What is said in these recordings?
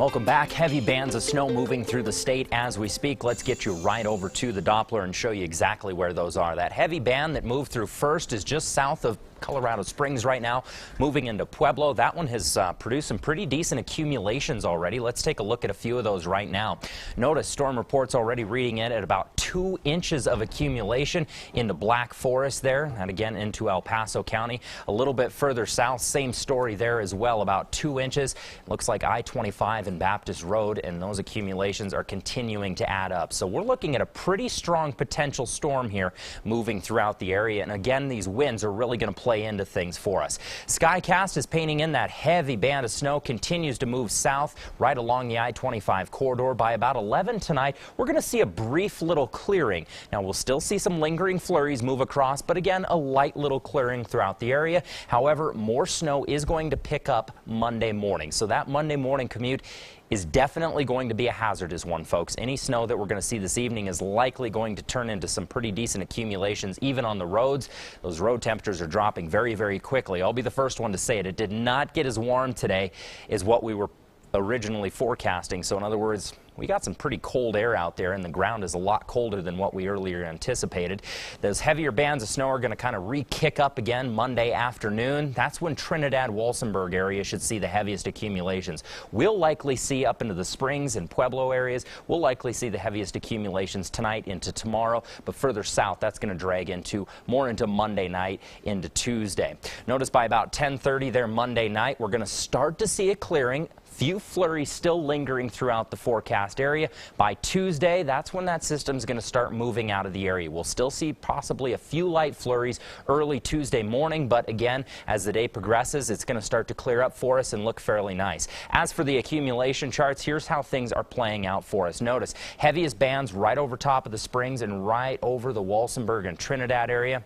Welcome back. Heavy bands of snow moving through the state as we speak. Let's get you right over to the Doppler and show you exactly where those are. That heavy band that moved through first is just south of Colorado Springs right now, moving into Pueblo. That one has produced some pretty decent accumulations already. Let's take a look at a few of those right now. Notice storm reports already reading it at about 2 inches of accumulation into Black Forest there, and again into El Paso County. A little bit further south, same story there as well, about 2 inches. Looks like I-25 and Baptist Road, and those accumulations are continuing to add up. So we're looking at a pretty strong potential storm here moving throughout the area, and again, these winds are really going to play into things for us. Skycast is painting in that heavy band of snow, continues to move south right along the I-25 corridor. By about 11 tonight, we're going to see a brief little clearing. Now, we'll still see some lingering flurries move across, but again, a light little clearing throughout the area. However, more snow is going to pick up Monday morning. So that Monday morning commute is definitely going to be a hazardous one, folks. Any snow that we're going to see this evening is likely going to turn into some pretty decent accumulations, even on the roads. Those road temperatures are dropping very, very quickly. I'll be the first one to say it. It did not get as warm today as what we were originally forecasting. So in other words, we got some pretty cold air out there, and the ground is a lot colder than what we earlier anticipated. Those heavier bands of snow are going to kind of re-kick up again Monday afternoon. That's when Trinidad-Walsenburg area should see the heaviest accumulations. We'll likely see up into the Springs and Pueblo areas. We'll likely see the heaviest accumulations tonight into tomorrow, but further south, that's going to drag into more into Monday night into Tuesday. Notice by about 10:30 there Monday night, we're going to start to see a clearing. Few flurries still lingering throughout the forecast area. By Tuesday, that's when that system's going to start moving out of the area. We'll still see possibly a few light flurries early Tuesday morning, but again, as the day progresses, it's going to start to clear up for us and look fairly nice. As for the accumulation charts, here's how things are playing out for us. Notice, heaviest bands right over top of the Springs and right over the Walsenburg and Trinidad area.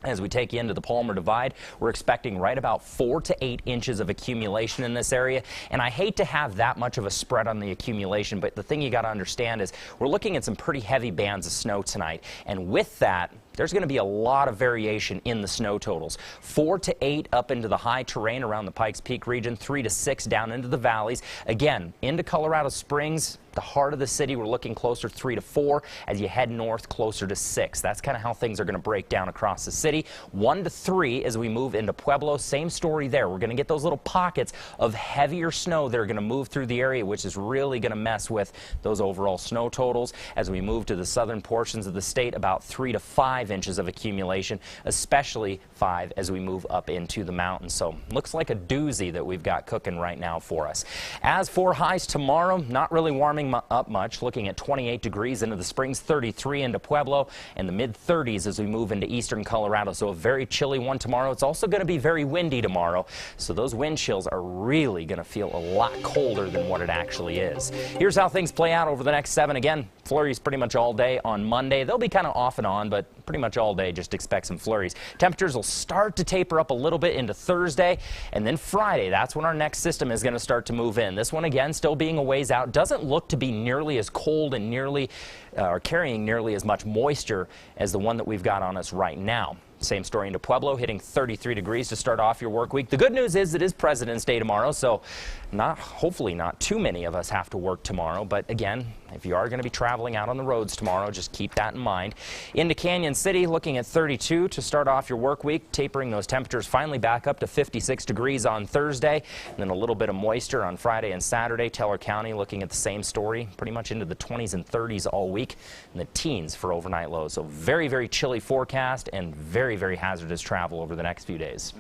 As we take you into the Palmer Divide, we're expecting right about 4 to 8 inches of accumulation in this area. And I hate to have that much of a spread on the accumulation, but the thing you got to understand is we're looking at some pretty heavy bands of snow tonight. And with that, there's going to be a lot of variation in the snow totals. 4 to 8 up into the high terrain around the Pikes Peak region, 3 to 6 down into the valleys. Again, into Colorado Springs, the heart of the city, we're looking closer 3 to 4. As you head north, closer to 6. That's kind of how things are going to break down across the city. 1 to 3 as we move into Pueblo. Same story there. We're going to get those little pockets of heavier snow that are going to move through the area, which is really going to mess with those overall snow totals. As we move to the southern portions of the state, about 3 to 5 inches of accumulation, especially 5 as we move up into the mountains. So looks like a doozy that we've got cooking right now for us. As for highs tomorrow, not really warming up much, looking at 28 degrees into the Springs, 33 into Pueblo, and the mid-30s as we move into eastern Colorado. So a very chilly one tomorrow. It's also going to be very windy tomorrow, so those wind chills are really going to feel a lot colder than what it actually is. Here's how things play out over the next 7. Again, flurries pretty much all day on Monday. They'll be kind of off and on, but pretty much all day, just expect some flurries. Temperatures will start to taper up a little bit into Thursday, and then Friday, that's when our next system is going to start to move in. This one, again, still being a ways out, doesn't look to be nearly as cold and or carrying nearly as much moisture as the one that we've got on us right now. Same story into Pueblo, hitting 33 degrees to start off your work week. The good news is it is President's Day tomorrow, so hopefully not too many of us have to work tomorrow. But again, if you are going to be traveling out on the roads tomorrow, just keep that in mind. Into Canyon City, looking at 32 to start off your work week, tapering those temperatures finally back up to 56 degrees on Thursday, and then a little bit of moisture on Friday and Saturday. Teller County looking at the same story, pretty much into the 20s and 30s all week, and the teens for overnight lows. So very, very chilly forecast and very, very hazardous travel over the next few days.